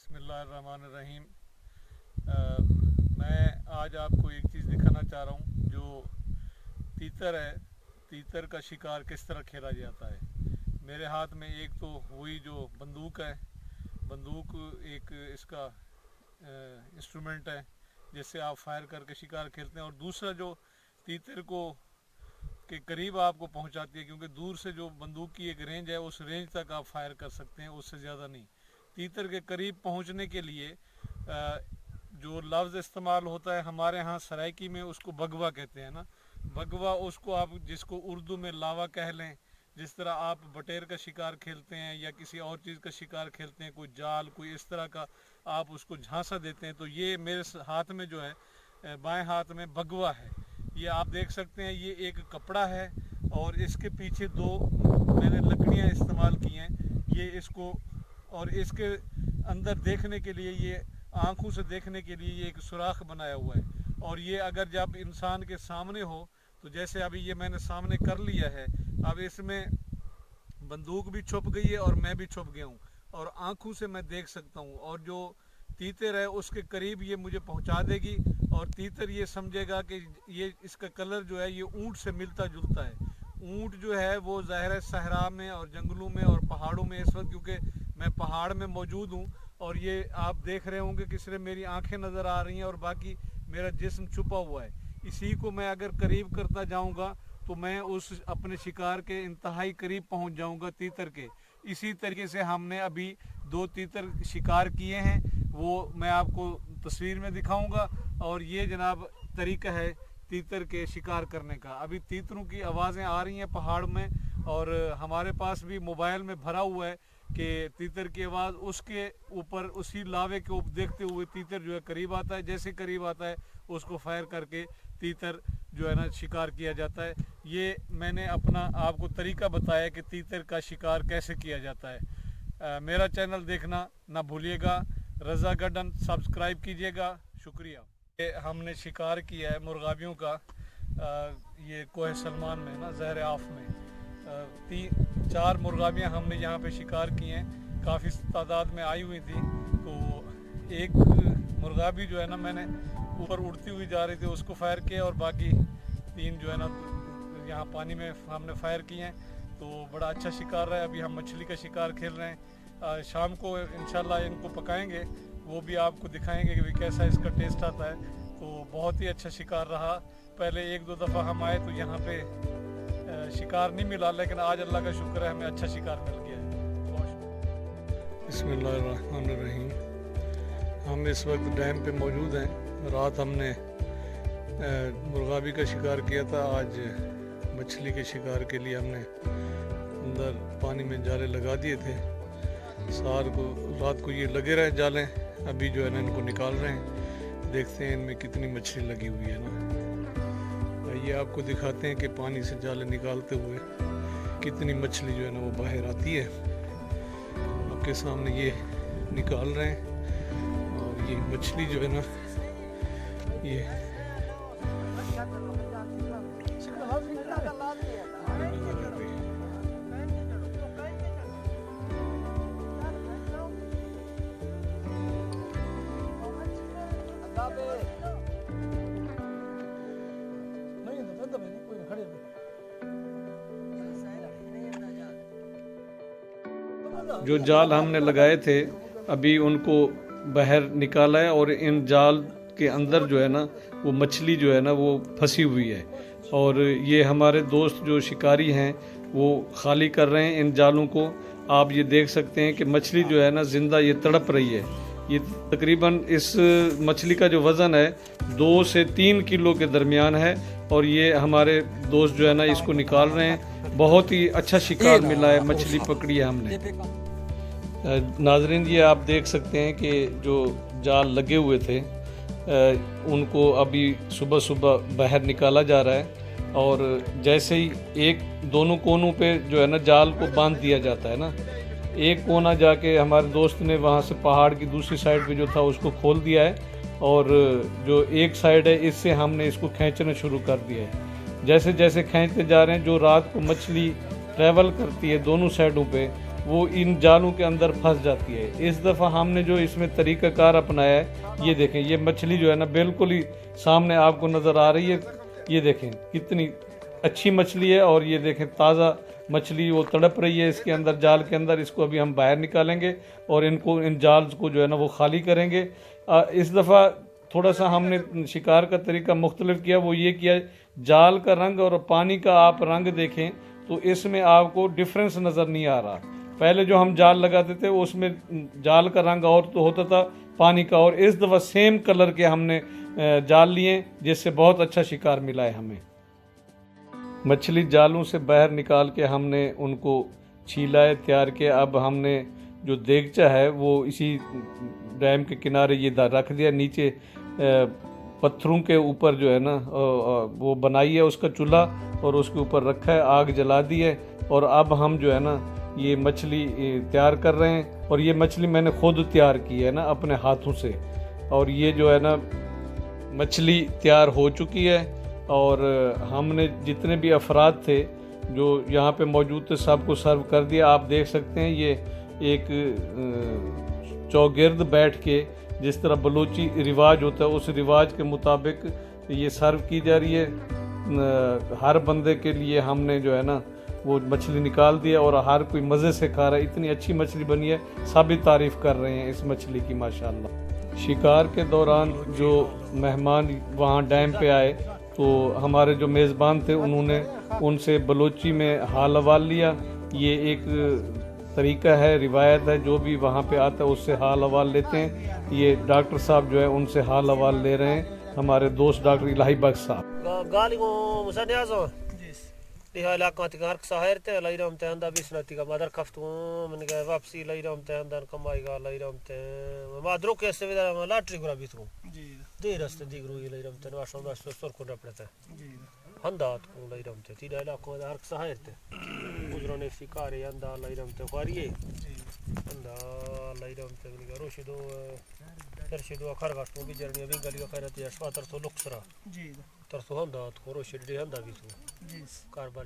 बिस्मिल्लाहिर्रहमानिर्रहीम। मैं आज आपको एक चीज़ दिखाना चाह रहा हूँ। जो तीतर है, तीतर का शिकार किस तरह खेला जाता है। मेरे हाथ में एक तो हुई जो बंदूक है, बंदूक एक इसका इंस्ट्रूमेंट है जिससे आप फायर करके शिकार खेलते हैं, और दूसरा जो तीतर को के करीब आपको पहुंचाती है, क्योंकि दूर से जो बंदूक की एक रेंज है उस रेंज तक आप फायर कर सकते हैं, उससे ज़्यादा नहीं। तीतर के करीब पहुंचने के लिए जो लफ्ज़ इस्तेमाल होता है हमारे यहाँ सराइकी में, उसको बगवा कहते हैं ना। बगवा, उसको आप जिसको उर्दू में लावा कह लें। जिस तरह आप बटेर का शिकार खेलते हैं या किसी और चीज़ का शिकार खेलते हैं, कोई जाल कोई इस तरह का आप उसको झांसा देते हैं, तो ये मेरे हाथ में जो है बाएं हाथ में बगवा है। ये आप देख सकते हैं, ये एक कपड़ा है और इसके पीछे दो मैंने लकड़ियाँ इस्तेमाल की हैं। ये इसको और इसके अंदर देखने के लिए, ये आँखों से देखने के लिए ये एक सुराख बनाया हुआ है। और ये अगर जब इंसान के सामने हो, तो जैसे अभी ये मैंने सामने कर लिया है, अब इसमें बंदूक भी छुप गई है और मैं भी छुप गया हूँ और आँखों से मैं देख सकता हूँ। और जो तीतर है उसके करीब ये मुझे पहुँचा देगी और तीतर ये समझेगा कि ये इसका कलर जो है ये ऊँट से मिलता जुलता है। ऊँट जो है वो ज़ाहिर है सहरा में और जंगलों में और पहाड़ों में इस वक्त, क्योंकि मैं पहाड़ में मौजूद हूँ और ये आप देख रहे होंगे कि सिर्फ मेरी आंखें नज़र आ रही हैं और बाकी मेरा जिस्म छुपा हुआ है। इसी को मैं अगर करीब करता जाऊँगा तो मैं उस अपने शिकार के इंतहाई करीब पहुँच जाऊँगा तीतर के। इसी तरीके से हमने अभी 2 तीतर शिकार किए हैं, वो मैं आपको तस्वीर में दिखाऊँगा। और ये जनाब तरीका है तीतर के शिकार करने का। अभी तीतरों की आवाज़ें आ रही हैं पहाड़ में और हमारे पास भी मोबाइल में भरा हुआ है कि तीतर की आवाज़, उसके ऊपर उसी लावे के ऊपर देखते हुए तीतर जो है करीब आता है। जैसे करीब आता है उसको फायर करके तीतर जो है ना शिकार किया जाता है। ये मैंने अपना आपको तरीका बताया कि तीतर का शिकार कैसे किया जाता है। मेरा चैनल देखना ना भूलिएगा, रज़ा गार्डन सब्सक्राइब कीजिएगा। शुक्रिया। ये हमने शिकार किया है मुर्गाबियों का, ये कोह सलमान में ना, ज़हर आफ में 3-4 मुर्गाबियाँ हमने यहाँ पे शिकार की हैं। काफ़ी तादाद में आई हुई थी, तो एक मुर्गाबी जो है ना मैंने ऊपर उड़ती हुई जा रही थी, उसको फायर किया और बाकी 3 जो है ना यहाँ पानी में हमने फायर किए हैं। तो बड़ा अच्छा शिकार रहा है। अभी हम मछली का शिकार खेल रहे हैं। शाम को इंशाल्लाह इनको पकाएंगे, वो भी आपको दिखाएंगे कि कैसा इसका टेस्ट आता है। तो बहुत ही अच्छा शिकार रहा। पहले 1-2 दफ़ा हम आए तो यहाँ पे शिकार नहीं मिला, लेकिन आज अल्लाह का शुक्र है हमें अच्छा शिकार मिल गया है। बिस्मिल्लाहिर्रहमानिर्रहीम। हम इस वक्त डैम पे मौजूद हैं। रात हमने मुर्गाबी का शिकार किया था, आज मछली के शिकार के लिए हमने अंदर पानी में जाले लगा दिए थे। सार को रात को ये लगे रहे जाले, अभी जो है ना इनको निकाल रहे हैं। देखते हैं इनमें कितनी मछली लगी हुई है ना। ये आपको दिखाते हैं कि पानी से जाले निकालते हुए कितनी मछली जो है ना वो बाहर आती है। आपके सामने ये निकाल रहे हैं और ये मछली जो है ना ये जो जाल हमने लगाए थे अभी उनको बाहर निकाला है और इन जाल के अंदर जो है ना वो मछली जो है ना वो फंसी हुई है। और ये हमारे दोस्त जो शिकारी हैं वो खाली कर रहे हैं इन जालों को। आप ये देख सकते हैं कि मछली जो है ना जिंदा ये तड़प रही है। ये तकरीबन इस मछली का जो वज़न है 2 से 3 किलो के दरमियान है और ये हमारे दोस्त जो है ना इसको निकाल रहे हैं। बहुत ही अच्छा शिकार मिला है, मछली पकड़ी है हमने। नाजरीन, ये आप देख सकते हैं कि जो जाल लगे हुए थे उनको अभी सुबह सुबह बाहर निकाला जा रहा है। और जैसे ही दोनों कोनों पे जो है ना जाल को बांध दिया जाता है ना, एक कोना जाके हमारे दोस्त ने वहाँ से पहाड़ की दूसरी साइड पे जो था उसको खोल दिया है और जो एक साइड है इससे हमने इसको खींचना शुरू कर दिया है। जैसे जैसे खींचते जा रहे हैं, जो रात को मछली ट्रैवल करती है दोनों साइडों पे, वो इन जालों के अंदर फंस जाती है। इस दफ़ा हमने जो इसमें तरीक़ाकार अपनाया है, ये देखें, ये मछली जो है ना बिल्कुल ही सामने आपको नज़र आ रही है। ये देखें कितनी अच्छी मछली है, और ये देखें ताज़ा मछली वो तड़प रही है इसके अंदर, जाल के अंदर। इसको अभी हम बाहर निकालेंगे और इनको, इन जाल को जो है ना वो खाली करेंगे। इस दफ़ा थोड़ा सा हमने शिकार का तरीका मुख्तलिफ किया। वो ये किया, जाल का रंग और पानी का आप रंग देखें तो इसमें आपको डिफरेंस नज़र नहीं आ रहा। पहले जो हम जाल लगाते थे उसमें जाल का रंग और तो होता था पानी का, और इस दफ़ा सेम कलर के हमने जाल लिए, जिससे बहुत अच्छा शिकार मिला है हमें। मछली जालों से बाहर निकाल के हमने उनको छीला है, तैयार किया। अब हमने जो देगचा है वो इसी डैम के किनारे ये रख दिया, नीचे पत्थरों के ऊपर जो है ना वो बनाई है उसका चूल्हा, और उसके ऊपर रखा है, आग जला दी है। और अब हम जो है ना ये मछली तैयार कर रहे हैं, और ये मछली मैंने खुद तैयार की है ना अपने हाथों से। और ये जो है ना मछली तैयार हो चुकी है, और हमने जितने भी अफराद थे जो यहाँ पे मौजूद थे सबको सर्व कर दिया। आप देख सकते हैं ये एक चौगिर्द बैठ के, जिस तरह बलूची रिवाज होता है उस रिवाज के मुताबिक ये सर्व की जा रही है। हर बंदे के लिए हमने जो है ना वो मछली निकाल दिया, और हर कोई मज़े से खा रहा है। इतनी अच्छी मछली बनी है, सभी तारीफ़ कर रहे हैं इस मछली की माशाल्लाह। शिकार के दौरान जो मेहमान वहाँ डैम पे आए तो हमारे जो मेज़बान थे उन्होंने उनसे बलोची में हाल अवाल लिया। ये एक तरीका है, रिवायत है, जो भी वहाँ पे आता है उससे हाल अवाल लेते हैं। ये डॉक्टर साहब जो है उनसे हाल अवाल ले रहे हैं, हमारे दोस्त डॉक्टर इलाही बख्श साहब। handat kun lairamte tida ila ko har saherte uzrone fikare anda lairamte khariye anda lairamte ni roshido tershido khargas to bijarni bi gali khairat ya shwatar to luksra ji tarso handat ko roshidi handa bisu ji karbar